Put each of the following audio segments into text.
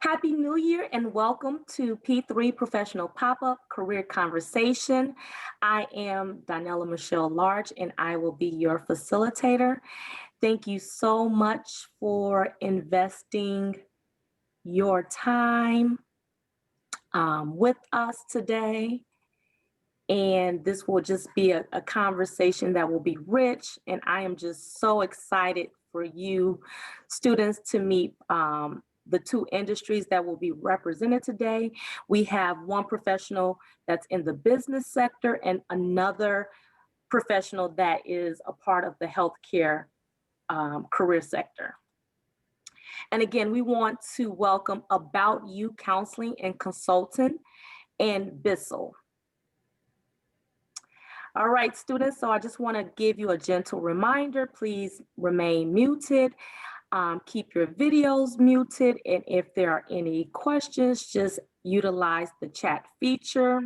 Happy New Year and welcome to P3 Professional Pop-Up Career Conversation. I am Donella Michelle Large and I will be your facilitator. Thank you so much for investing your time with us today. And this will just be a conversation that will be rich. And I am just so excited for you students to meet the two industries that will be represented today. We have one professional that's in the business sector and another professional that is a part of the healthcare career sector. And again, we want to welcome About You Counseling and Consulting and BISSELL. All right, students, so I just want to give you a gentle reminder. Please remain muted. Keep your videos muted. And if there are any questions, just utilize the chat feature.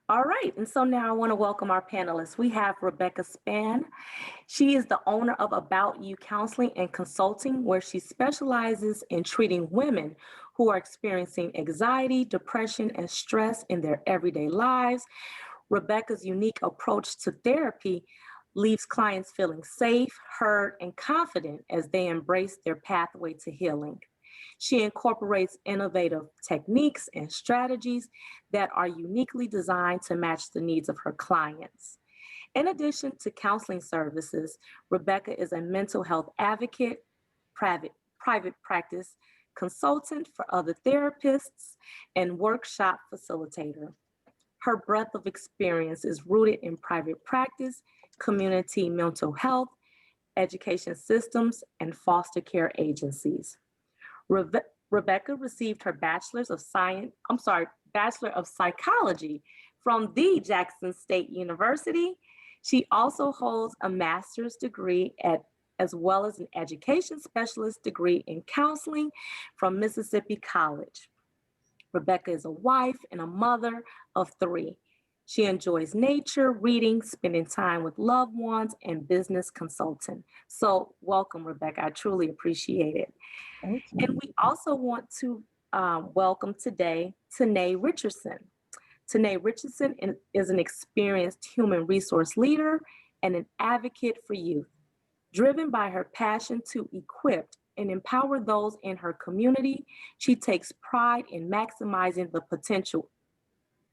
All right, and so now I want to welcome our panelists. We have Rebecca Spann. She is the owner of About You Counseling and Consulting, where she specializes in treating women who are experiencing anxiety, depression, and stress in their everyday lives. Rebecca's unique approach to therapy leaves clients feeling safe, heard, and confident as they embrace their pathway to healing. She incorporates innovative techniques and strategies that are uniquely designed to match the needs of her clients. In addition to counseling services, Rebecca is a mental health advocate, private practice consultant for other therapists, and workshop facilitator. Her breadth of experience is rooted in private practice, community mental health, education systems, and foster care agencies. Rebecca received her Bachelor of Psychology from the Jackson State University. She also holds a master's degree as well as an education specialist degree in counseling from Mississippi College. Rebecca is a wife and a mother of 3. She enjoys nature, reading, spending time with loved ones, and business consulting. So welcome, Rebecca. I truly appreciate it. Thank you. And we also want to welcome today Tynae Ricardson. Tynae Ricardson is an experienced human resource leader and an advocate for youth. Driven by her passion to equip and empower those in her community, she takes pride in maximizing the potential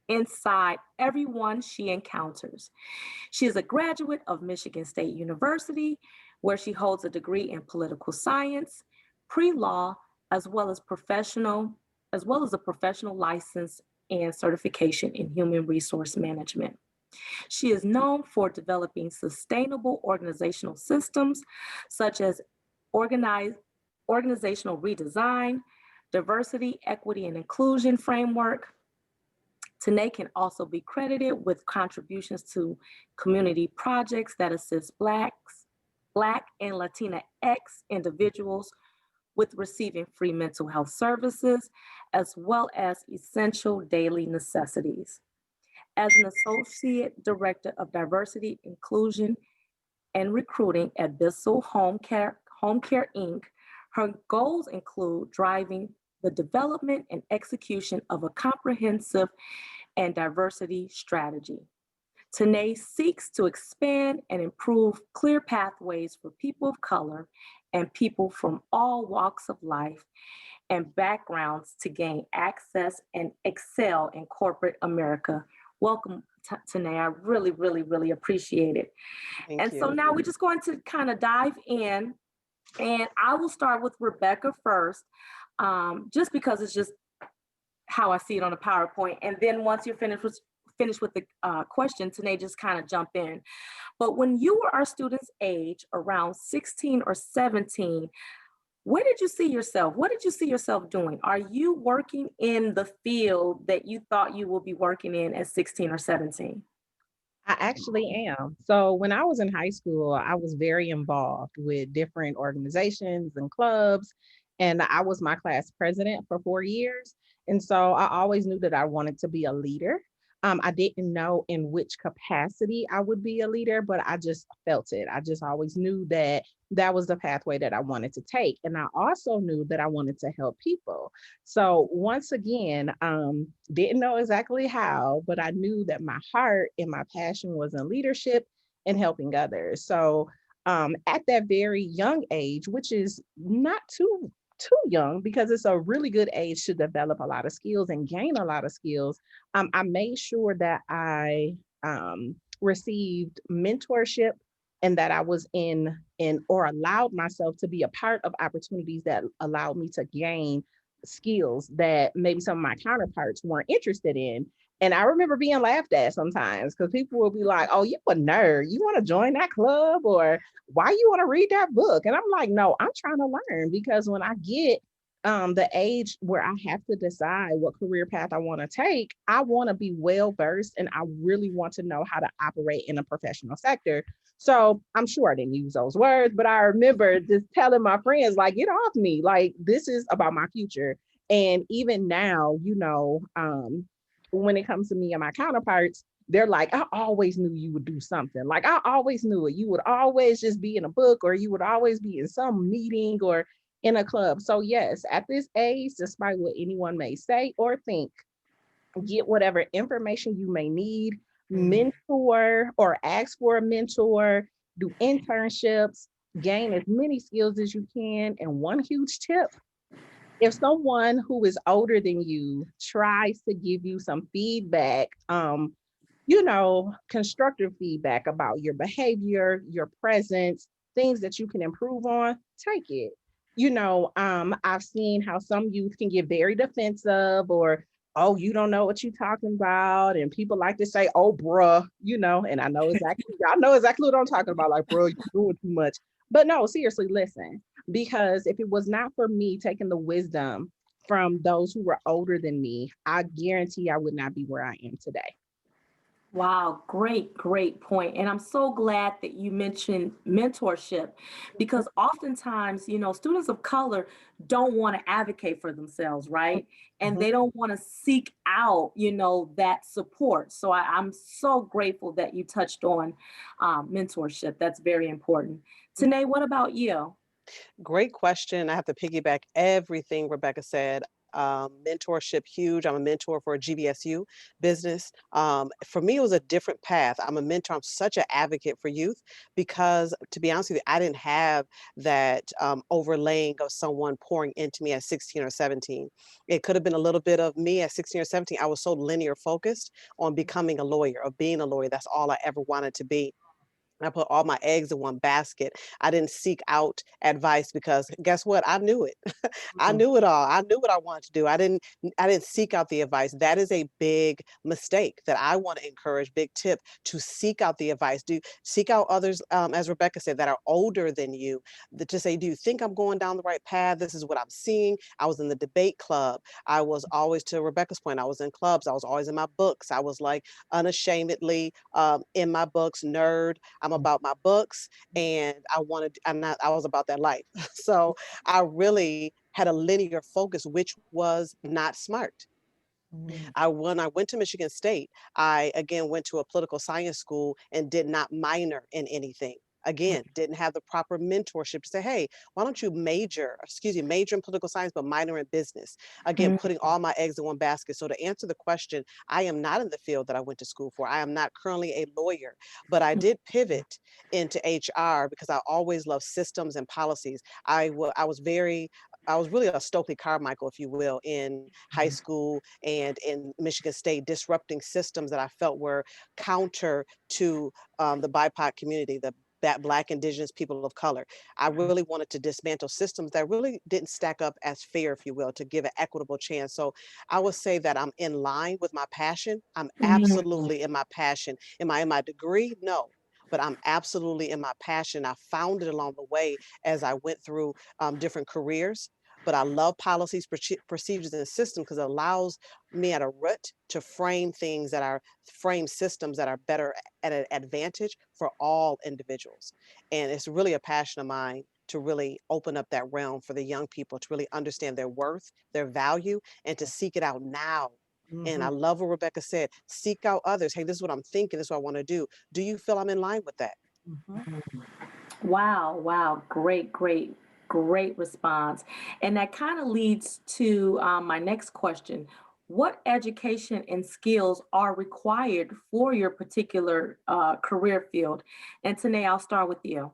inside everyone she encounters. She is a graduate of Michigan State University, where she holds a degree in political science, pre-law, as well as a professional license and certification in human resource management. She is known for developing sustainable organizational systems, such as organizational redesign, diversity, equity, and inclusion framework. Tynae can also be credited with contributions to community projects that assist Black and Latinx individuals with receiving free mental health services, as well as essential daily necessities. As an Associate Director of Diversity, Inclusion, and Recruiting at BISSELL Homecare Inc., her goals include driving the development and execution of a comprehensive and diversity strategy. Tynae seeks to expand and improve clear pathways for people of color and people from all walks of life and backgrounds to gain access and excel in corporate America. Welcome, Tynae. I really, really, really appreciate it. Thank you. So now we're just going to kind of dive in, and I will start with Rebecca first, just because it's just how I see it on the PowerPoint. And then once you're finished with the question, Tynae, just kind of jump in. But when you were our student's age, around 16 or 17, where did you see yourself? What did you see yourself doing? Are you working in the field that you thought you would be working in at 16 or 17? I actually am. So when I was in high school, I was very involved with different organizations and clubs, and I was my class president for 4 years. And so I always knew that I wanted to be a leader. I didn't know in which capacity I would be a leader, but I just felt it. I just always knew that that was the pathway that I wanted to take. And I also knew that I wanted to help people. So once again, didn't know exactly how, but I knew that my heart and my passion was in leadership and helping others. So at that very young age, which is not too young because it's a really good age to develop a lot of skills and gain a lot of skills, I made sure that I received mentorship and that I was in or allowed myself to be a part of opportunities that allowed me to gain skills that maybe some of my counterparts weren't interested in. And I remember being laughed at sometimes because people will be like, "Oh, you a nerd. You want to join that club, or why you want to read that book?" And I'm like, "No, I'm trying to learn because when I get the age where I have to decide what career path I want to take, I want to be well versed and I really want to know how to operate in a professional sector." So I'm sure I didn't use those words, but I remember just telling my friends, like, get off me. Like, this is about my future. And even now, when it comes to me and my counterparts, they're like, I always knew you would do something. Like, I always knew it. You would always just be in a book, or you would always be in some meeting or in a club. So, yes, at this age, despite what anyone may say or think, get whatever information you may need, Mhm. mentor or ask for a mentor, do internships, gain as many skills as you can. And one huge tip, if someone who is older than you tries to give you some feedback, constructive feedback about your behavior, your presence, things that you can improve on, take it. I've seen how some youth can get very defensive or, oh, you don't know what you're talking about. And people like to say, oh, bruh, and I know exactly what I'm talking about. Like, bro, you're doing too much. But no, seriously, listen, because if it was not for me taking the wisdom from those who were older than me, I guarantee I would not be where I am today. Wow, great, great point. And I'm so glad that you mentioned mentorship because oftentimes, students of color don't want to advocate for themselves, right? And Mhm. they don't want to seek out, that support. So I'm so grateful that you touched on mentorship. That's very important. Tanae, what about you? Great question. I have to piggyback everything Rebecca said. Mentorship, huge. I'm a mentor for a GBSU business. For me, it was a different path. I'm a mentor. I'm such an advocate for youth because, to be honest with you, I didn't have that overlaying of someone pouring into me at 16 or 17. It could have been a little bit of me at 16 or 17. I was so linear focused on becoming a lawyer or being a lawyer. That's all I ever wanted to be. I put all my eggs in one basket. I didn't seek out advice because guess what? I knew it. I Mhm. knew it all. I knew what I wanted to do. I didn't seek out the advice. That is a big mistake that I want to encourage, big tip to seek out the advice. Do seek out others, as Rebecca said, that are older than you, to say, do you think I'm going down the right path? This is what I'm seeing. I was in the debate club. I was always, to Rebecca's point, I was in clubs. I was always in my books. I was like unashamedly in my books, nerd. I'm about my books and I was about that life. So I really had a linear focus, which was not smart. Mhm. When I went to Michigan State, I again went to a political science school and did not minor in anything. Again, didn't have the proper mentorship to say, hey, why don't you major in political science, but minor in business? Again, Mhm. putting all my eggs in one basket. So to answer the question, I am not in the field that I went to school for. I am not currently a lawyer, but I did pivot into HR because I always loved systems and policies. I was really a Stokely Carmichael, if you will, in high school and in Michigan State, disrupting systems that I felt were counter to the BIPOC community, that Black, Indigenous, people of color. I really wanted to dismantle systems that really didn't stack up as fair, if you will, to give an equitable chance. So I would say that I'm in line with my passion. I'm Mhm. absolutely in my passion. Am I in my degree? No. But I'm absolutely in my passion. I found it along the way as I went through different careers. But I love policies, procedures, and systems because it allows me at a root to frame systems that are better at an advantage for all individuals. And it's really a passion of mine to really open up that realm for the young people to really understand their worth, their value, and to seek it out now And I Mhm. love what Rebecca said, seek out others. Hey, this is what I'm thinking. This is what I want to do. Do you feel I'm in line with that? Mhm. Wow, wow, great, great, great response. And that kind of leads to my next question. What education and skills are required for your particular career field? And Tanae, I'll start with you.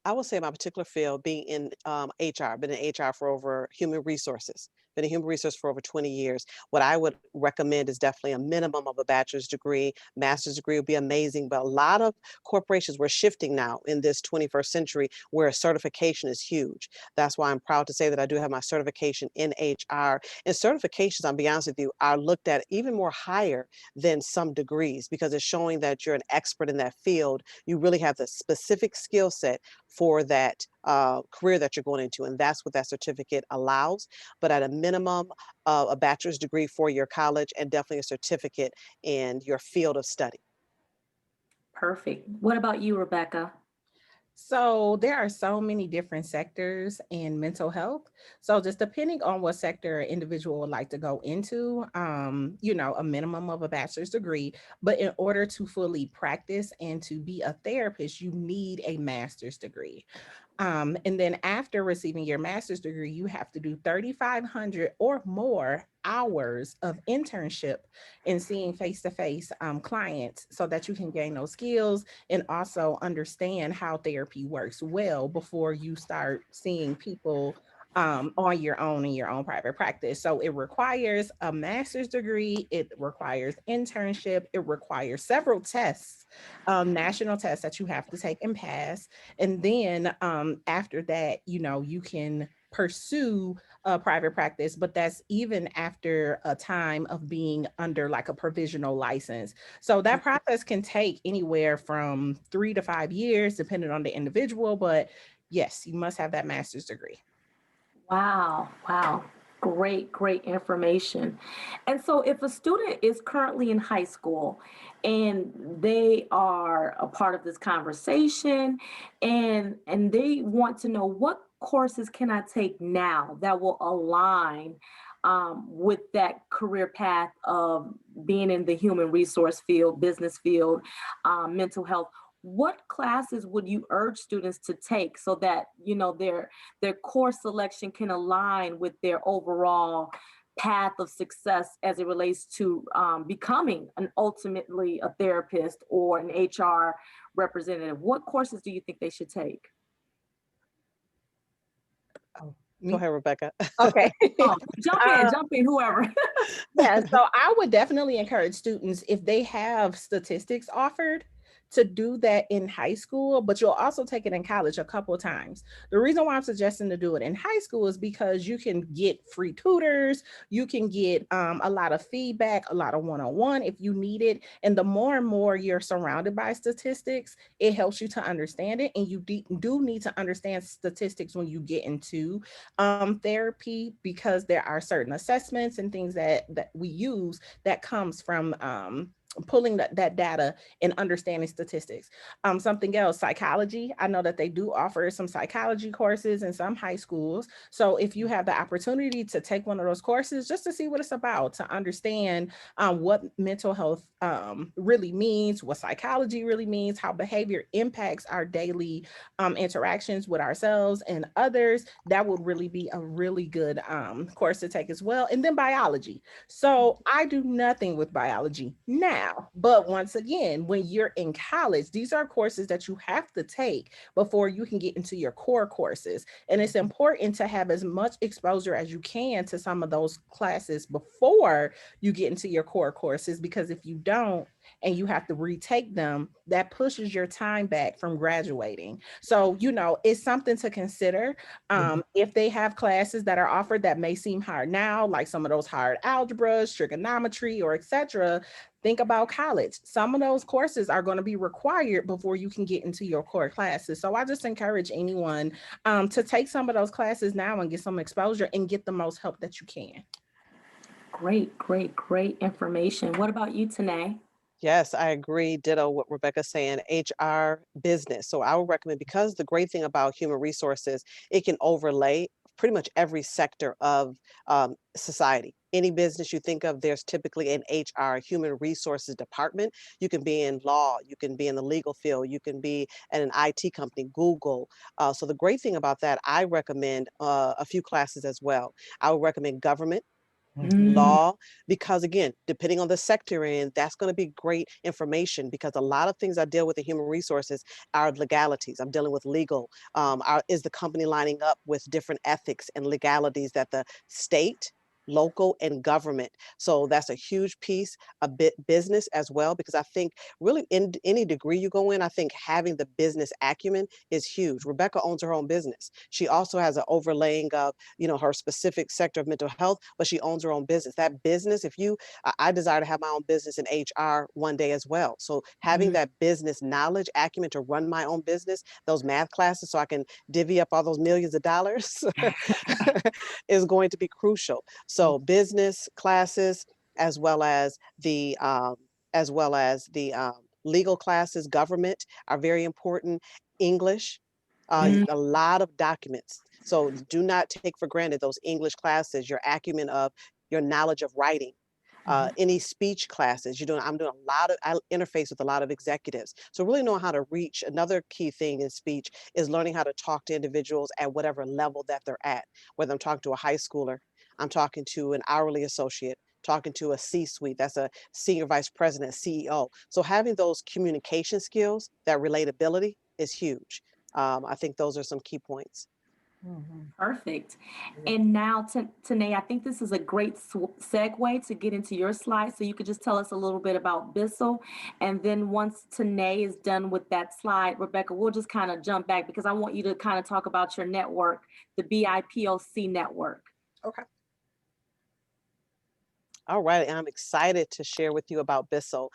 I will say my particular field being in HR, been in HR for over human resources, been in human resource for over 20 years. What I would recommend is definitely a minimum of a bachelor's degree. Master's degree would be amazing, but a lot of corporations, we're shifting now in this 21st century where certification is huge. That's why I'm proud to say that I do have my certification in HR. And certifications, I'll be honest with you, are looked at even more higher than some degrees because it's showing that you're an expert in that field. You really have the specific skill set for that career that you're going into. And that's what that certificate allows. But at a minimum, a bachelor's degree for your college and definitely a certificate in your field of study. Perfect. What about you, Rebecca? So there are so many different sectors in mental health. So just depending on what sector an individual would like to go into, a minimum of a bachelor's degree. But in order to fully practice and to be a therapist, you need a master's degree. And then after receiving your master's degree, you have to do 3,500 or more hours of internship and seeing face-to-face clients so that you can gain those skills and also understand how therapy works well before you start seeing people on your own in your own private practice. So it requires a master's degree, it requires internship, it requires several tests, national tests that you have to take and pass. And then after that, you can pursue a private practice, but that's even after a time of being under like a provisional license. So that process can take anywhere from 3 to 5 years, depending on the individual. But yes, you must have that master's degree. Wow, wow. Great, great information. And so if a student is currently in high school and they are a part of this conversation and they want to know what courses can I take now that will align with that career path of being in the human resource field, business field, mental health, what classes would you urge students to take so that their course selection can align with their overall path of success as it relates to becoming an ultimately a therapist or an HR representative? What courses do you think they should take? Oh, Go me? ahead, Rebecca. Okay. Oh, jump in, whoever. Yeah, so I would definitely encourage students if they have statistics offered to do that in high school, but you'll also take it in college a couple of times. The reason why I'm suggesting to do it in high school is because you can get free tutors, you can get a lot of feedback, a lot of one-on-one if you need it. And the more and more you're surrounded by statistics, it helps you to understand it. And you do need to understand statistics when you get into therapy, because there are certain assessments and things that we use that comes from pulling that data and understanding statistics. Something else, psychology. I know that they do offer some psychology courses in some high schools. So if you have the opportunity to take one of those courses just to see what it's about, to understand what mental health really means, what psychology really means, how behavior impacts our daily interactions with ourselves and others, that would really be a really good course to take as well. And then biology. So I do nothing with biology now, but once again, when you're in college, these are courses that you have to take before you can get into your core courses. And it's important to have as much exposure as you can to some of those classes before you get into your core courses, because if you don't and you have to retake them, that pushes your time back from graduating. So, it's something to consider. If they have classes that are offered that may seem hard now, like some of those hard algebras, trigonometry, or etc., think about college. Some of those courses are going to be required before you can get into your core classes. So I just encourage anyone to take some of those classes now and get some exposure and get the most help that you can. Great, great, great information. What about you, Tanae? Yes, I agree. Ditto what Rebecca's saying. HR business. So I would recommend, because the great thing about human resources, it can overlay pretty much every sector of society. Any business you think of, there's typically an HR, human resources department. You can be in law, you can be in the legal field, you can be at an IT company, Google. So the great thing about that, I recommend a few classes as well. I would recommend government, Mm, law, because again, depending on the sector you're in, that's going to be great information, because a lot of things I deal with in human resources are legalities. I'm dealing with legal. Is the company lining up with different ethics and legalities that the state, local, and government? So that's a huge piece, a bit business as well, because I think really in any degree you go in, I think having the business acumen is huge. Rebecca owns her own business. She also has an overlaying of, you know, her specific sector of mental health, but she owns her own business. That business, if you, I desire to have my own business in HR one day as well. So having mm. that business knowledge acumen to run my own business, those math classes, so I can divvy up all those millions of dollars is going to be crucial. So business classes, as well as the legal classes, government are very important. English, Mm, a lot of documents. So do not take for granted those English classes, your acumen of your knowledge of writing. Any speech classes I'm doing a lot of, I interface with a lot of executives. So really knowing how to reach. Another key thing in speech is learning how to talk to individuals at whatever level that they're at, whether I'm talking to a high schooler, I'm talking to an hourly associate, talking to a C-suite, that's a senior vice president, CEO. So having those communication skills, that relatability is huge. I think those are some key points. Perfect. And now, Tanae, I think this is a great segue to get into your slide. So you could just tell us a little bit about Bissell. And then once Tanae is done with that slide, Rebecca, we'll just kind of jump back because I want you to kind of talk about your network, the BIPOC network. Okay. All right, and I'm excited to share with you about Bissell.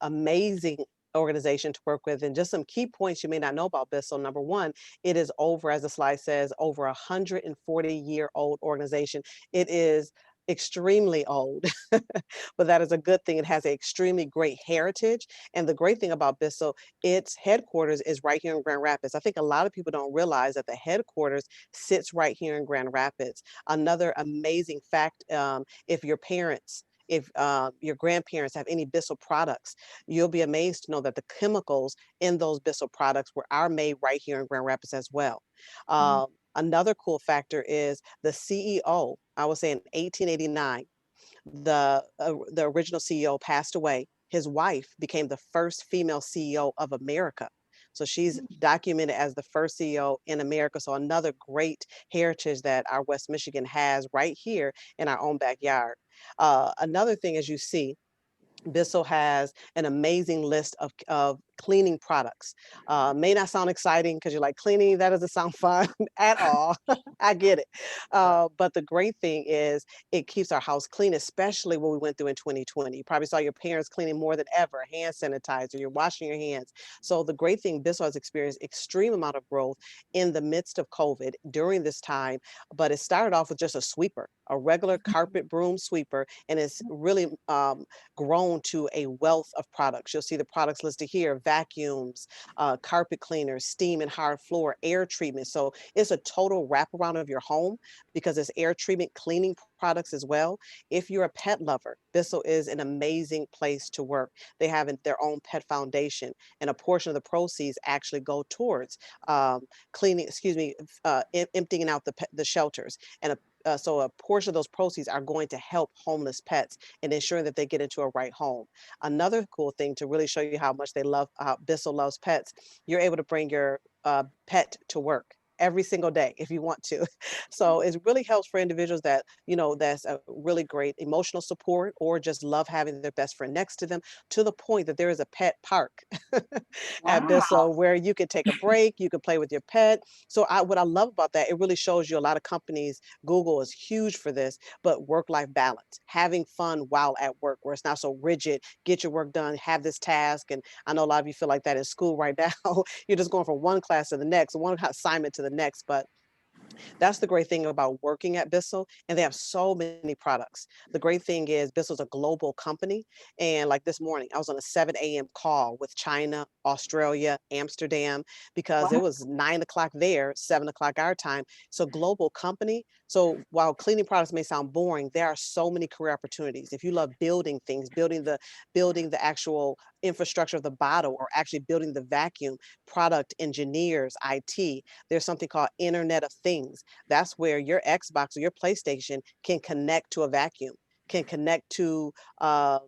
Amazing organization to work with, and just some key points you may not know about Bissell. Number one, it is over, as the slide says, over 140-year-old organization. It is extremely old, but that is a good thing. It has an extremely great heritage, and the great thing about Bissell, its headquarters is right here in Grand Rapids. I think a lot of people don't realize that the headquarters sits right here in Grand Rapids. Another amazing fact, if your parents, if your grandparents have any Bissell products, you'll be amazed to know that the chemicals in those Bissell products are made right here in Grand Rapids as well. Mhm. Another cool factor is the CEO. I would say in 1889, the original CEO passed away. His wife became the first female CEO of America. So she's documented as the first CEO in America. So another great heritage that our West Michigan has right here in our own backyard. Another thing, as you see, Bissell has an amazing list of cleaning products. May not sound exciting because you're like, cleaning, that doesn't sound fun at all. I get it. But the great thing is it keeps our house clean, especially what we went through in 2020. You probably saw your parents cleaning more than ever, hand sanitizer, you're washing your hands. So the great thing, Bissell has experienced extreme amount of growth in the midst of COVID during this time, but it started off with just a sweeper, a regular carpet broom sweeper, and it's really grown to a wealth of products. You'll see the products listed here: vacuums, carpet cleaners, steam and hard floor, air treatment. So it's a total wraparound of your home because it's air treatment cleaning products as well. If you're a pet lover, Bissell is an amazing place to work. They have their own pet foundation, and a portion of the proceeds actually go towards cleaning, excuse me, emptying out the shelters. And so a portion of those proceeds are going to help homeless pets and ensuring that they get into a right home. Another cool thing to really show you how much they love, how Bissell loves pets, you're able to bring your pet to work every single day if you want to. So it really helps for individuals that, you know, that's a really great emotional support or just love having their best friend next to them, to the point that there is a pet park at Wow. Bissell where you can take a break, you can play with your pet. So what I love about that, it really shows you a lot of companies, Google is huge for this, but work-life balance, having fun while at work, where it's not so rigid, get your work done, have this task. And I know a lot of you feel like that in school right now. You're just going from one class to the next, one assignment to the next, but That's the great thing about working at Bissell, and they have so many products. The great thing is Bissell's a global company, and like this morning, I was on a 7 a.m. call with China, Australia, Amsterdam, because it Wow. was 9 o'clock there, 7 o'clock our time. So global company. So while cleaning products may sound boring, there are so many career opportunities. If you love building things, building the actual infrastructure of the bottle, or actually building the vacuum, product engineers, IT, there's something called Internet of Things. That's where your Xbox or your PlayStation can connect to a vacuum, can connect to uh,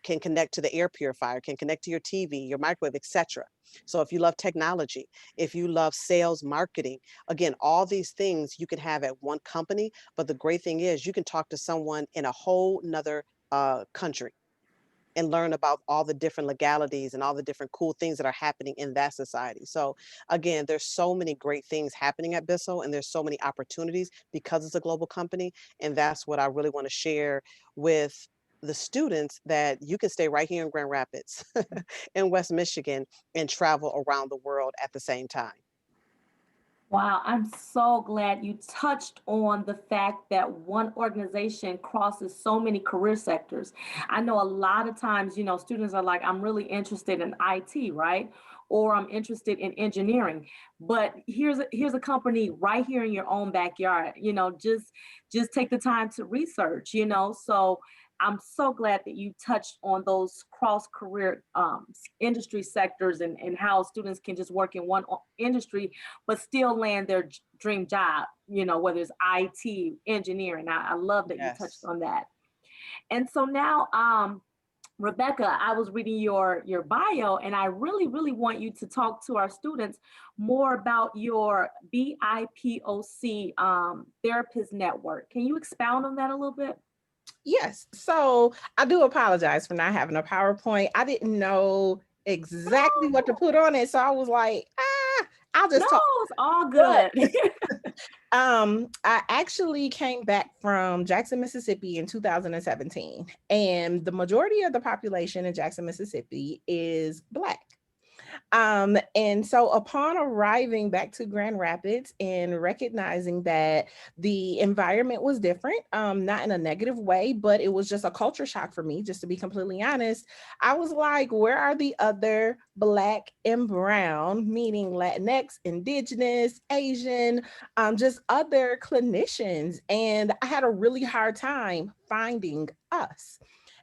can connect to the air purifier, can connect to your TV, your microwave, etc. So if you love technology, if you love sales, marketing, again, all these things you can have at one company. But the great thing is you can talk to someone in a whole nother country and learn about all the different legalities and all the different cool things that are happening in that society. So again, there's so many great things happening at Bissell, and there's so many opportunities because it's a global company. And that's what I really want to share with the students, that you can stay right here in Grand Rapids in West Michigan and travel around the world at the same time. Wow, I'm so glad you touched on the fact that one organization crosses so many career sectors. I know a lot of times, students are like, I'm really interested in IT, right? Or I'm interested in engineering. But here's a company right here in your own backyard. Just take the time to research, So I'm so glad that you touched on those cross career industry sectors, and how students can just work in one industry but still land their dream job, whether it's IT, engineering. I love that you touched Yes. on that. And so now, Rebecca, I was reading your bio, and I really, really want you to talk to our students more about your BIPOC therapist network. Can you expound on that a little bit? Yes. So I do apologize for not having a PowerPoint. I didn't know exactly what to No, put on it. So I was like, I'll no, just talk. it's all But good. I actually came back from Jackson, Mississippi in 2017, and the majority of the population in Jackson, Mississippi is Black. And so upon arriving back to Grand Rapids and recognizing that the environment was different, not in a negative way, but it was just a culture shock for me, just to be completely honest. I was like, where are the other Black and Brown, meaning Latinx, Indigenous, Asian, just other clinicians? And I had a really hard time finding us.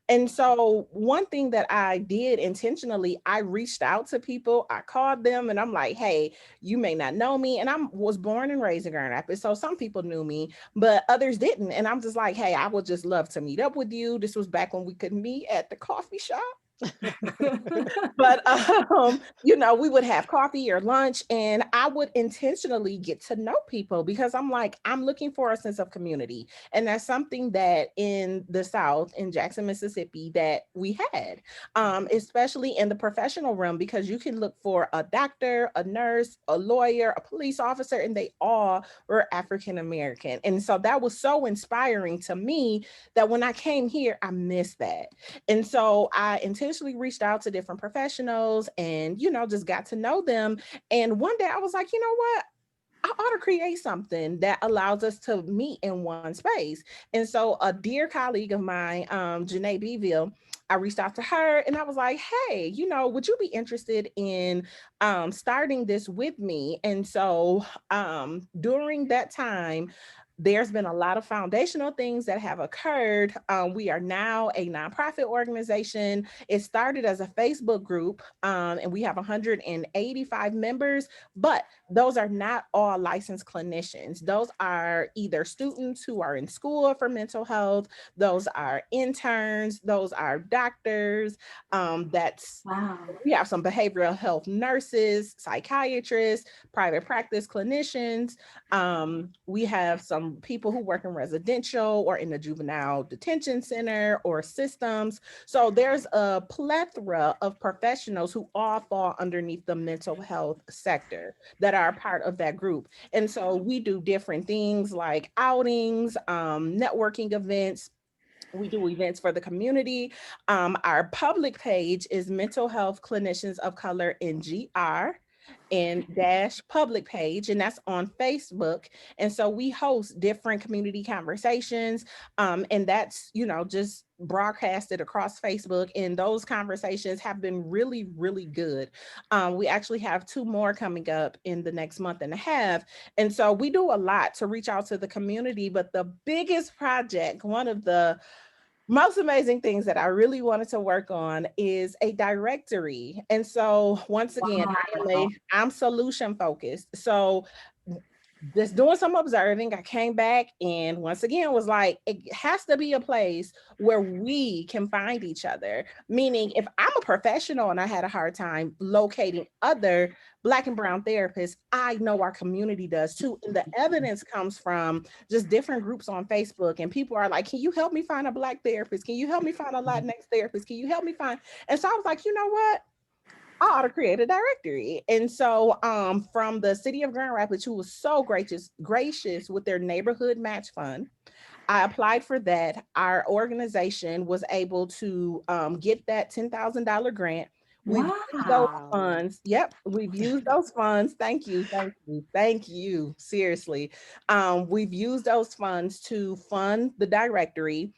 And so one thing that I did intentionally, I reached out to people, I called them, and I'm like, hey, you may not know me. And I was born and raised in Grand Rapids. So some people knew me, but others didn't. And I'm just like, hey, I would just love to meet up with you. This was back when we could meet at the coffee shop. But we would have coffee or lunch, and I would intentionally get to know people because I'm like, I'm looking for a sense of community. And that's something that in the South, in Jackson, Mississippi, that we had, especially in the professional realm, because you can look for a doctor, a nurse, a lawyer, a police officer, and they all were African American. And so that was so inspiring to me that when I came here, I missed that. And so I intentionally reached out to different professionals and, just got to know them. And one day I was like, you know what? I ought to create something that allows us to meet in one space. And so a dear colleague of mine, Janae Beville, I reached out to her and I was like, hey, would you be interested in starting this with me? And so during that time, there's been a lot of foundational things that have occurred. We are now a nonprofit organization. It started as a Facebook group, and we have 185 members, but those are not all licensed clinicians. Those are either students who are in school for mental health, those are interns, those are doctors. That's Wow. We have some behavioral health nurses, psychiatrists, private practice clinicians. We have some people who work in residential or in the juvenile detention center or systems. So there's a plethora of professionals who all fall underneath the mental health sector that are a part of that group. And so we do different things like outings, networking events. We do events for the community. Our public page is Mental Health Clinicians of Color in GR. and dash public page, and that's on Facebook. And so we host different community conversations, and that's, you know, just broadcasted across Facebook. And those conversations have been really, really good. We actually have 2 more coming up in the next month and a half. And so we do a lot to reach out to the community. But the biggest project, one of the most amazing things that I really wanted to work on, is a directory. And so once again, Wow. I'm solution focused. So just doing some observing, I came back and once again was like, it has to be a place where we can find each other. Meaning, if I'm a professional and I had a hard time locating other Black and Brown therapists, I know our community does too. And the evidence comes from just different groups on Facebook, and people are like, can you help me find a Black therapist? Can you help me find a Latinx therapist? Can you help me find? And so I was like, you know what? I ought to create a directory. And so from the city of Grand Rapids, who was so gracious with their neighborhood match fund, I applied for that. Our organization was able to get that $10,000 grant. We've used those Wow. funds. Yep, we've used those funds. Thank you, thank you, thank you. Seriously, we've used those funds to fund the directory.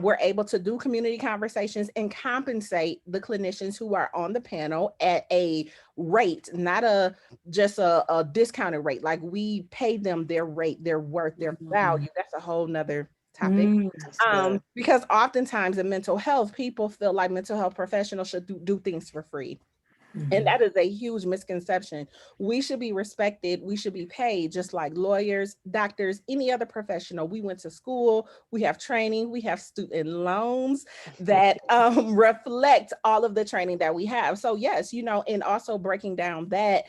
We're able to do community conversations and compensate the clinicians who are on the panel at a rate, not just a discounted rate. Like, we pay them their rate, their worth, their value. That's a whole nother topic. Mm. That's good. Because oftentimes in mental health, people feel like mental health professionals should do things for free. And that is a huge misconception. We should be respected. We should be paid just like lawyers, doctors, any other professional. We went to school, we have training, we have student loans that reflect all of the training that we have. So yes, you know, and also breaking down that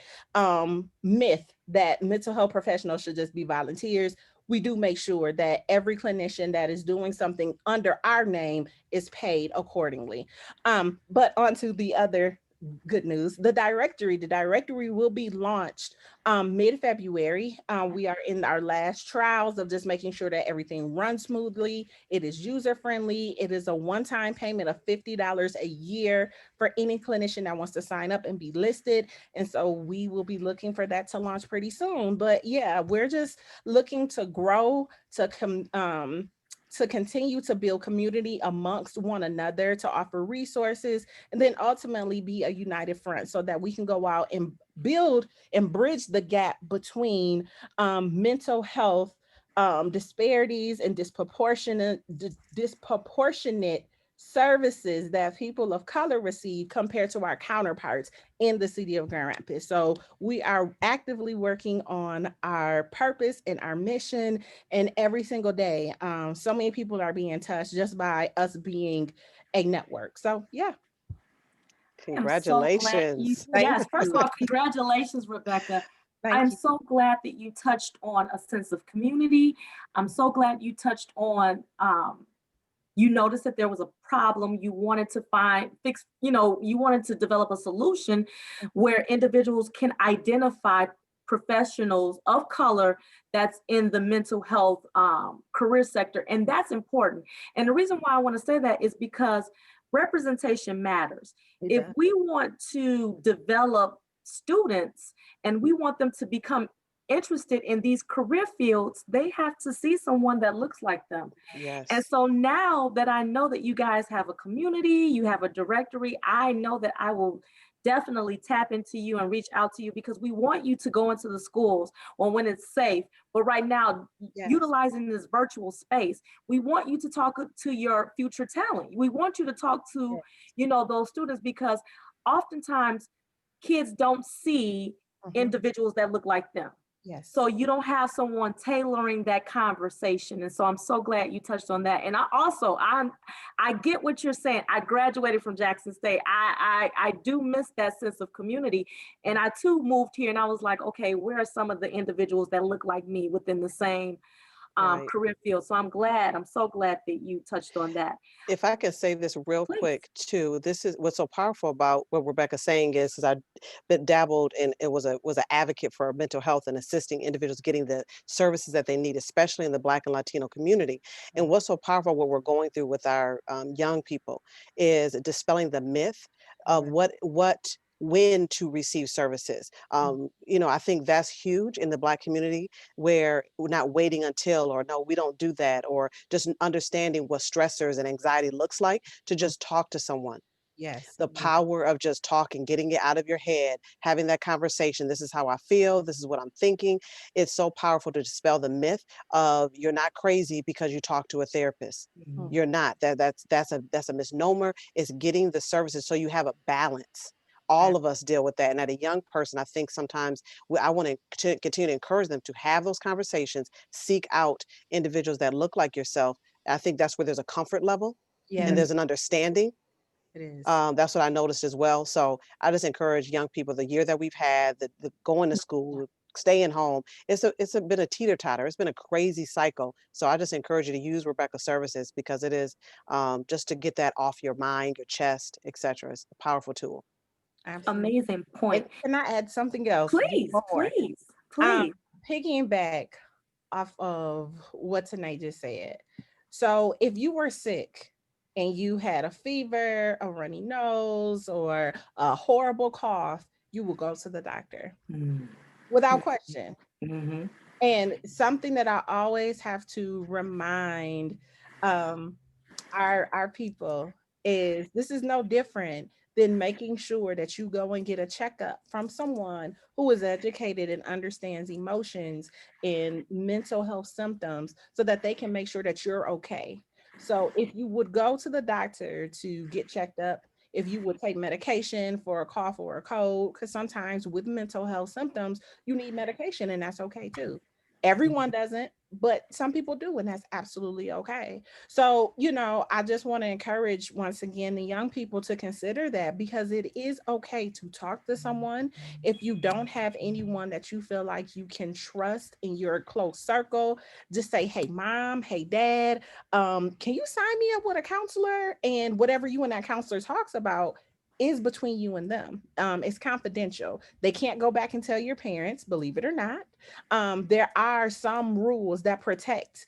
myth that mental health professionals should just be volunteers. We do make sure that every clinician that is doing something under our name is paid accordingly. But on to the other good news. The directory will be launched mid-February. We are in our last trials of just making sure that everything runs smoothly. It is user-friendly. It is a one-time payment of $50 a year for any clinician that wants to sign up and be listed. And so we will be looking for that to launch pretty soon. But yeah, we're just looking to grow, to continue to build community amongst one another, to offer resources, and then ultimately be a united front so that we can go out and build and bridge the gap between mental health disparities and disproportionate services that people of color receive compared to our counterparts in the city of Grand Rapids. So we are actively working on our purpose and our mission, and every single day, so many people are being touched just by us being a network. So yeah. I'm so glad you, Congratulations. Thank yes, first you. of all, congratulations, Rebecca. Thank I'm you. so glad that you touched on a sense of community. I'm so glad you touched on, you noticed that there was a problem. You wanted to fix, you wanted to develop a solution where individuals can identify professionals of color that's in the mental health career sector. And that's important. And the reason why I want to say that is because representation matters. If we want to develop students and we want them to become interested in these career fields, they have to see someone that looks like them. Yes. And so now that I know that you guys have a community, you have a directory, I know that I will definitely tap into you and reach out to you, because we want you to go into the schools when it's safe. But right now, Yes. utilizing this virtual space, we want you to talk to your future talent. We want you to talk to, those students, because oftentimes kids don't see individuals that look like them. Yes. So you don't have someone tailoring that conversation. And so I'm so glad you touched on that. And I get what you're saying. I graduated from Jackson State. I do miss that sense of community. And I too moved here and I was like, okay, where are some of the individuals that look like me within the same Right. career field? So I'm so glad that you touched on that. If I can say this real Please. quick too, this is what's so powerful about what Rebecca's saying is I've been dabbled and it was an advocate for mental health and assisting individuals getting the services that they need, especially in the Black and Latino community. And what's so powerful, what we're going through with our young people, is dispelling the myth of what when to receive services. I think that's huge in the Black community, where we're not waiting until, or no, we don't do that, or just understanding what stressors and anxiety looks like, to just talk to someone. Yes. The power of just talking, getting it out of your head, having that conversation. This is how I feel. This is what I'm thinking. It's so powerful to dispel the myth of you're not crazy because you talk to a therapist. Mhm. You're not. That's a misnomer. It's getting the services so you have a balance. All of us deal with that. And at a young person, I think sometimes I want to continue to encourage them to have those conversations, seek out individuals that look like yourself. I think that's where there's a comfort level and Yes, there's an understanding. it is. That's what I noticed as well. So I just encourage young people, the year that we've had, the going to school, staying home, it's been a teeter totter. It's been a crazy cycle. So I just encourage you to use Rebecca services, because it is just to get that off your mind, your chest, etc. It's a powerful tool. Absolutely. Amazing And point. can I add something else? Just Please, one more. please, Um, please. Piggying off of what Tanae just said. So if you were sick and you had a fever, a runny nose, or a horrible cough, you will go to the doctor Mm, without question. mhm. And something that I always have to remind um, our people is this is no different than making sure that you go and get a checkup from someone who is educated and understands emotions and mental health symptoms so that they can make sure that you're okay. So if you would go to the doctor to get checked up, if you would take medication for a cough or a cold, because sometimes with mental health symptoms, you need medication and that's okay too. Everyone doesn't, but some people do, and that's absolutely okay. So, I just want to encourage once again the young people to consider that, because it is okay to talk to someone. If you don't have anyone that you feel like you can trust in your close circle, just say, hey, mom, hey, dad, can you sign me up with a counselor? And whatever you and that counselor talks about is between you and them. It's confidential. They can't go back and tell your parents, believe it or not. There are some rules that protect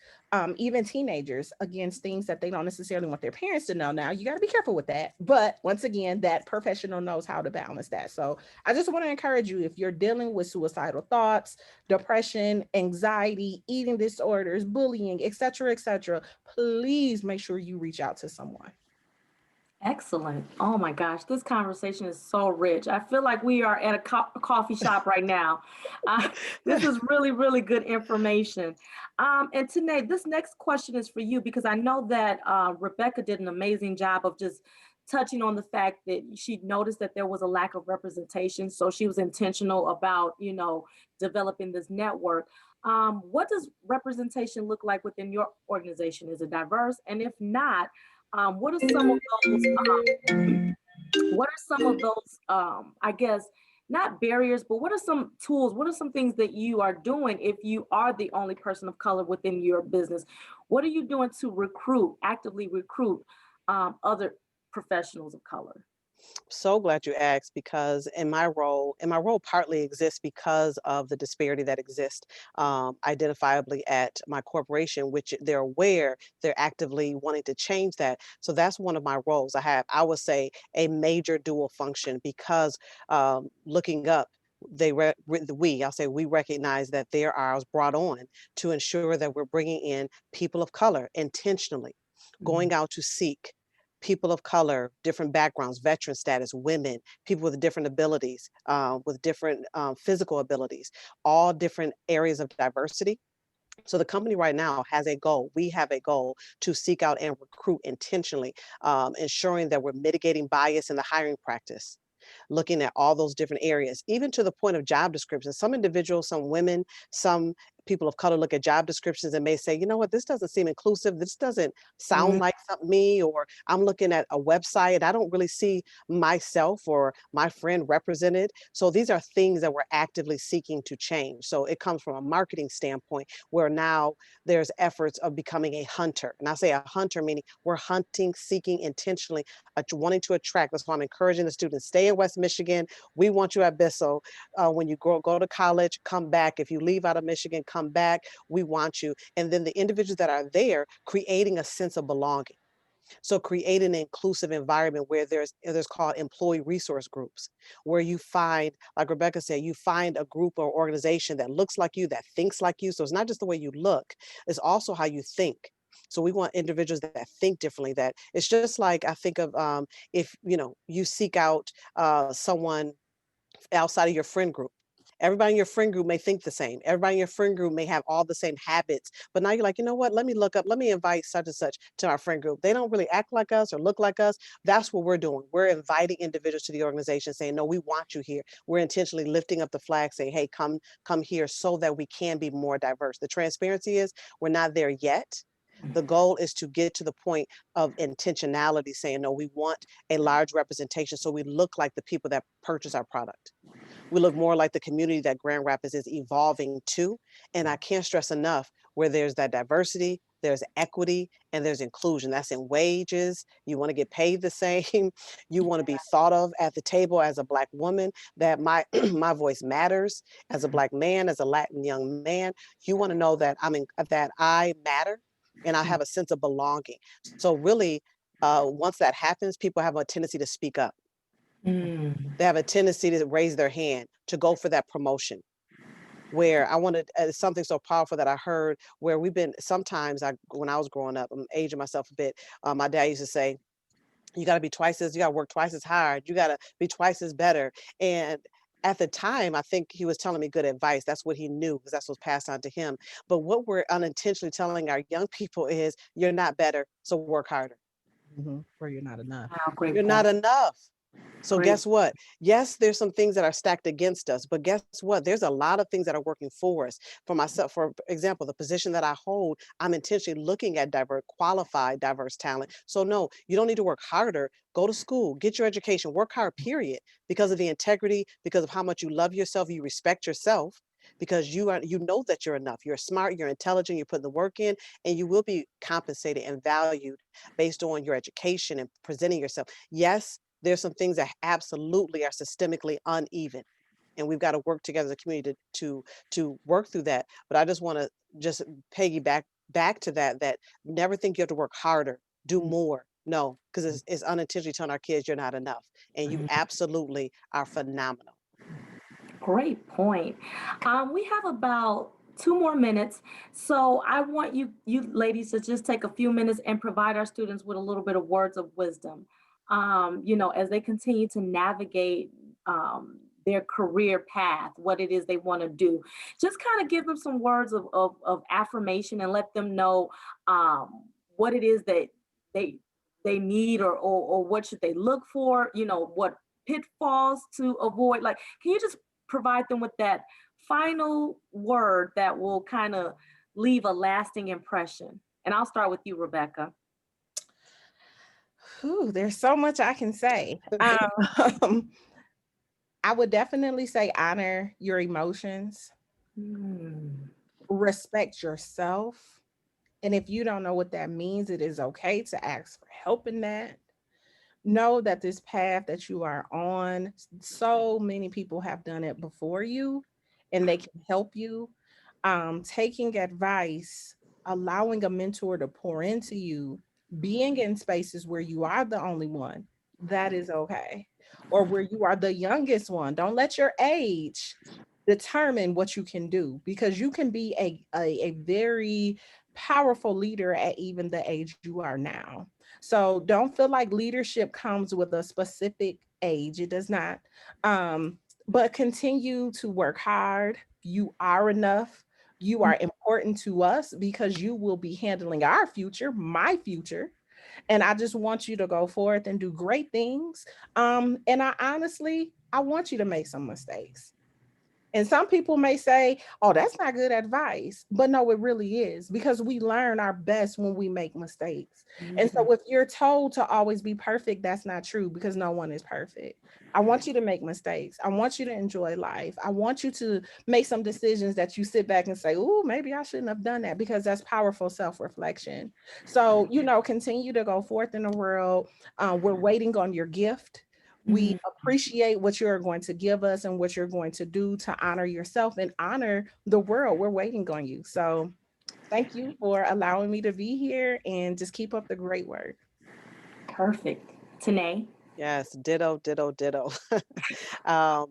even teenagers against things that they don't necessarily want their parents to know. Now, you got to be careful with that. But once again, that professional knows how to balance that. So I just want to encourage you, if you're dealing with suicidal thoughts, depression, anxiety, eating disorders, bullying, etc., please make sure you reach out to someone. Excellent. Oh my gosh, this conversation is so rich. I feel like we are at a coffee shop right now. Uh, this is really, really good information. And Tanae, this next question is for you, because I know that Rebecca did an amazing job of just touching on the fact that she noticed that there was a lack of representation. So she was intentional about, developing this network. What does representation look like within your organization? Is it diverse? And if not, what are some of those what are some of those I guess not barriers, but what are some tools, what are some things that you are doing if you are the only person of color within your business? What are you doing to actively recruit other professionals of color? So glad you asked, because in my role partly exists because of the disparity that exists identifiably at my corporation, which they're aware, they're actively wanting to change that. So that's one of my roles. I have, I would say, a major dual function, because looking up, I'll say we recognize that I was brought on to ensure that we're bringing in people of color intentionally, Mhm. going out to seek people of color, different backgrounds, veteran status, women, people with different abilities, with different physical abilities, all different areas of diversity. So the company right now has a goal. We have a goal to seek out and recruit intentionally, ensuring that we're mitigating bias in the hiring practice, looking at all those different areas, even to the point of job descriptions. Some individuals, some women, some people of color look at job descriptions and may say, you know what, this doesn't seem inclusive. This doesn't sound Mhm. like something me, or I'm looking at a website. I don't really see myself or my friend represented. So these are things that we're actively seeking to change. So it comes from a marketing standpoint, where now there's efforts of becoming a hunter. And I say a hunter, meaning we're hunting, seeking intentionally, wanting to attract. That's why I'm encouraging the students, stay in West Michigan. We want you at Bissell. When you go to college, come back. If you leave out of Michigan, come back. We want you. And then the individuals that are there, creating a sense of belonging. So create an inclusive environment where there's called employee resource groups, where you find, like Rebecca said, you find a group or organization that looks like you, that thinks like you. So it's not just the way you look, it's also how you think. So we want individuals that think differently. That it's just like I think of if you seek out someone outside of your friend group. Everybody in your friend group may think the same. Everybody in your friend group may have all the same habits. But now you're like, you know what? Let me look up, let me invite such and such to our friend group. They don't really act like us or look like us. That's what we're doing. We're inviting individuals to the organization saying, no, we want you here. We're intentionally lifting up the flag saying, hey, come here so that we can be more diverse. The transparency is we're not there yet. The goal is to get to the point of intentionality saying, no, we want a large representation so we look like the people that purchase our product. We look more like the community that Grand Rapids is evolving to. And I can't stress enough where there's that diversity, there's equity, and there's inclusion. That's in wages. You want to get paid the same. You want to be thought of at the table as a Black woman, that my my voice matters, as a Black man, as a Latin young man. You want to know that that I matter and I have a sense of belonging. So really, once that happens, people have a tendency to speak up. Mm. They have a tendency to raise their hand to go for that promotion. Where I wanted something so powerful that I heard, where we've been sometimes, when I was growing up, I'm aging myself a bit. My dad used to say, you got to work twice as hard. You got to be twice as better. And at the time, I think he was telling me good advice. That's what he knew, because that's what's passed on to him. But what we're unintentionally telling our young people is, you're not better, so work harder. Or you're not enough. Wow, great You're not point. enough. So Great. guess what? Yes, there's some things that are stacked against us, but guess what? There's a lot of things that are working for us. For myself, for example, the position that I hold, I'm intentionally looking at qualified, diverse talent. So no, you don't need to work harder. Go to school, get your education, work hard, period, because of the integrity, because of how much you love yourself, you respect yourself, because you know that you're enough. You're smart, you're intelligent, you're putting the work in, and you will be compensated and valued based on your education and presenting yourself. Yes, there's some things that absolutely are systemically uneven, and we've got to work together as a community to work through that. But I just want to just piggyback back to that never think you have to work harder, do more. No, because it's unintentionally telling our kids you're not enough, and you absolutely are phenomenal. Great point. We have about 2 more minutes, so I want you ladies to just take a few minutes and provide our students with a little bit of words of wisdom. As they continue to navigate their career path, what it is they want to do, just kind of give them some words of affirmation and let them know what it is that they they need or what should they look for. What pitfalls to avoid. Like, can you just provide them with that final word that will kind of leave a lasting impression? And I'll start with you, Rebecca. Whew, there's so much I can say. I would definitely say honor your emotions, Mm. respect yourself. And if you don't know what that means, it is okay to ask for help in that. Know that this path that you are on, so many people have done it before you and they can help you. Taking advice, allowing a mentor to pour into you, being in spaces where you are the only one, that is okay. Or where you are the youngest one. Don't let your age determine what you can do, because you can be a very powerful leader at even the age you are now. So don't feel like leadership comes with a specific age. It does not. But continue to work hard. You are enough. You are important to us because you will be handling our future, my future. And I just want you to go forth and do great things. And I want you to make some mistakes. And some people may say, oh, that's not good advice. But no, it really is, because we learn our best when we make mistakes. And so if you're told to always be perfect, that's not true, because no one is perfect. I want you to make mistakes. I want you to enjoy life. I want you to make some decisions that you sit back and say, oh, maybe I shouldn't have done that, because that's powerful self-reflection. So, continue to go forth in the world. We're waiting on your gift. We Mhm. appreciate what you're going to give us and what you're going to do to honor yourself and honor the world. We're waiting on you. So thank you for allowing me to be here, and just keep up the great work. Perfect. Tanae? Yes, ditto, ditto, ditto.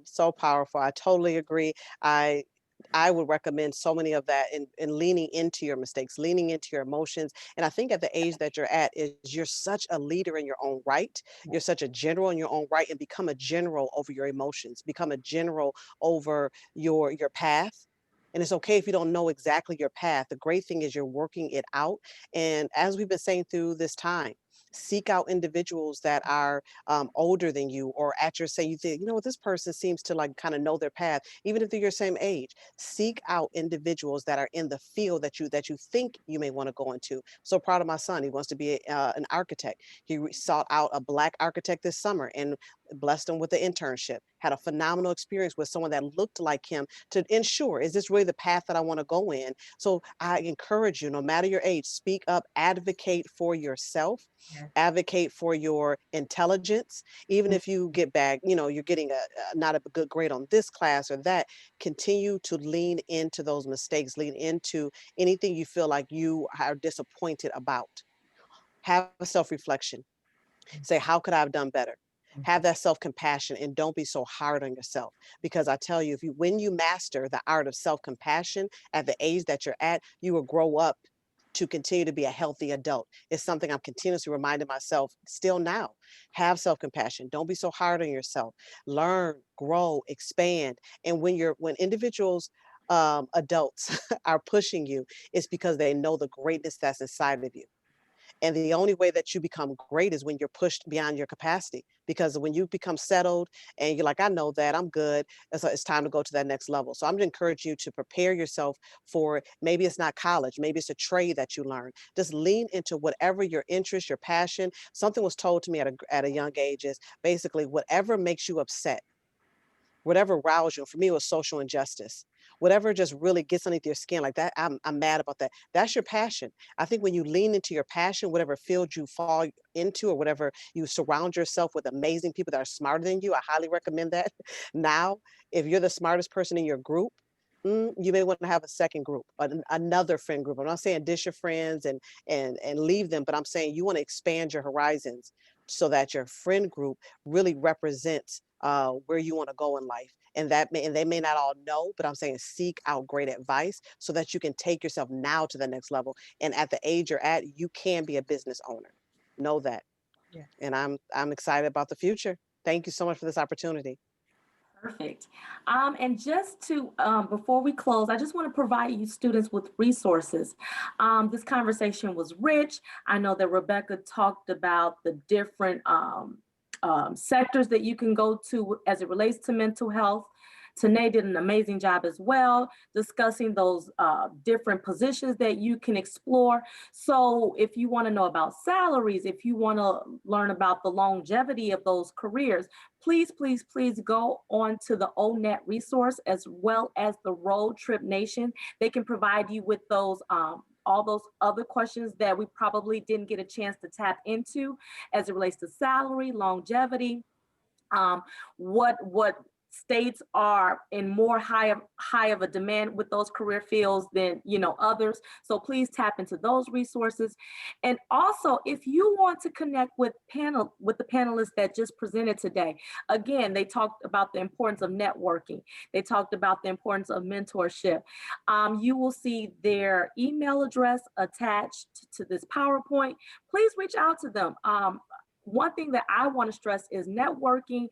So powerful. I totally agree. I I would recommend so many of that in leaning into your mistakes, leaning into your emotions. And I think at the age that you're at is you're such a leader in your own right. You're such a general in your own right, and become a general over your emotions, become a general over your path. And it's okay if you don't know exactly your path. The great thing is you're working it out. And as we've been saying through this time, seek out individuals that are older than you, or at your say you think, you know what, this person seems to like kind of know their path, even if they're your same age. Seek out individuals that are in the field that you think you may want to go into. So proud of my son. He wants to be an architect. He sought out a Black architect this summer and blessed him with the internship. Had a phenomenal experience with someone that looked like him to ensure, is this really the path that I want to go in? So I encourage you, no matter your age, speak up, advocate for yourself, Yes. advocate for your intelligence. Even if you get back, you're getting not a good grade on this class or that, continue to lean into those mistakes, lean into anything you feel like you are disappointed about. Have a self-reflection. Say, how could I have done better? Have that self-compassion, and don't be so hard on yourself. Because I tell you, when you master the art of self-compassion at the age that you're at, you will grow up to continue to be a healthy adult. It's something I'm continuously reminding myself still now. Have self-compassion. Don't be so hard on yourself. Learn, grow, expand. And when individuals, adults are pushing you, it's because they know the greatness that's inside of you. And the only way that you become great is when you're pushed beyond your capacity. Because when you become settled and you're like, I know that, I'm good, it's time to go to that next level. So I'm going to encourage you to prepare yourself for, maybe it's not college, maybe it's a trade that you learn. Just lean into whatever your interest, your passion. Something was told to me at a young age is basically whatever makes you upset, whatever roused you. For me, it was social injustice. Whatever just really gets underneath your skin, like that, I'm mad about that. That's your passion. I think when you lean into your passion, whatever field you fall into, or whatever, you surround yourself with amazing people that are smarter than you. I highly recommend that. Now, if you're the smartest person in your group, you may want to have a second group, another friend group. I'm not saying dish your friends and leave them, but I'm saying you want to expand your horizons so that your friend group really represents where you want to go in life. And they may not all know, but I'm saying seek out great advice so that you can take yourself now to the next level. And at the age you're at, you can be a business owner. Know that. Yeah. And I'm excited about the future. Thank you so much for this opportunity. Perfect. And just to, before we close, I just want to provide you students with resources. This conversation was rich. I know that Rebecca talked about the different sectors that you can go to as it relates to mental health. Tanae did an amazing job as well, discussing those different positions that you can explore. So if you want to know about salaries, if you want to learn about the longevity of those careers, please, please, please go on to the ONET resource as well as the Road Trip Nation. They can provide you with those all those other questions that we probably didn't get a chance to tap into as it relates to salary, longevity, um, what states are in more high of a demand with those career fields than others. So please tap into those resources. And also, if you want to connect with the panelists that just presented today, again, they talked about the importance of networking. They talked about the importance of mentorship. You will see their email address attached to this PowerPoint. Please reach out to them. One thing that I want to stress is networking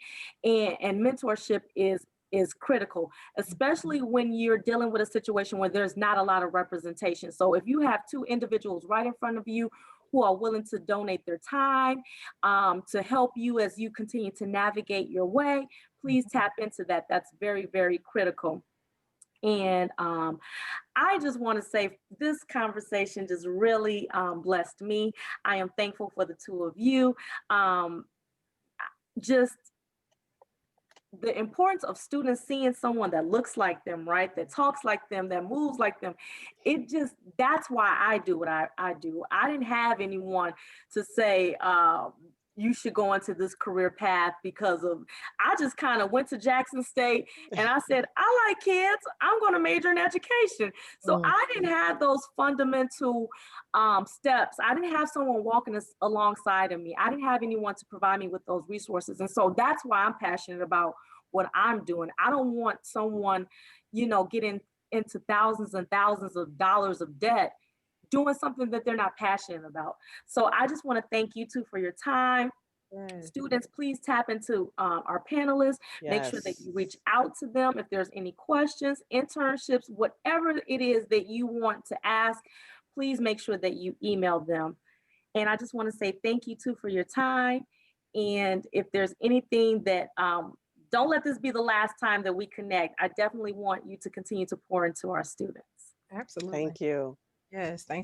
and mentorship is critical, especially when you're dealing with a situation where there's not a lot of representation. So if you have two individuals right in front of you who are willing to donate their time to help you as you continue to navigate your way, please tap into that. That's very, very critical. And I just want to say this conversation just really blessed me. I am thankful for the two of you. Um, just the importance of students seeing someone that looks like them, right? That talks like them, that moves like them. That's why I do what I do. I didn't have anyone to say, you should go into this career path because of, I just kind of went to Jackson State and I said, I like kids, I'm going to major in education. So I didn't have those fundamental steps. I didn't have someone walking alongside of me. I didn't have anyone to provide me with those resources. And so that's why I'm passionate about what I'm doing. I don't want someone, getting into thousands and thousands of dollars of debt doing something that they're not passionate about. So I just want to thank you two for your time. Yes. Students, please tap into our panelists. Make sure that Yes. you reach out to them if there's any questions, internships, whatever it is that you want to ask, please make sure that you email them. And I just want to say thank you too for your time. And if there's anything that, don't let this be the last time that we connect. I definitely want you to continue to pour into our students. Absolutely. Thank you. Yes. Thanks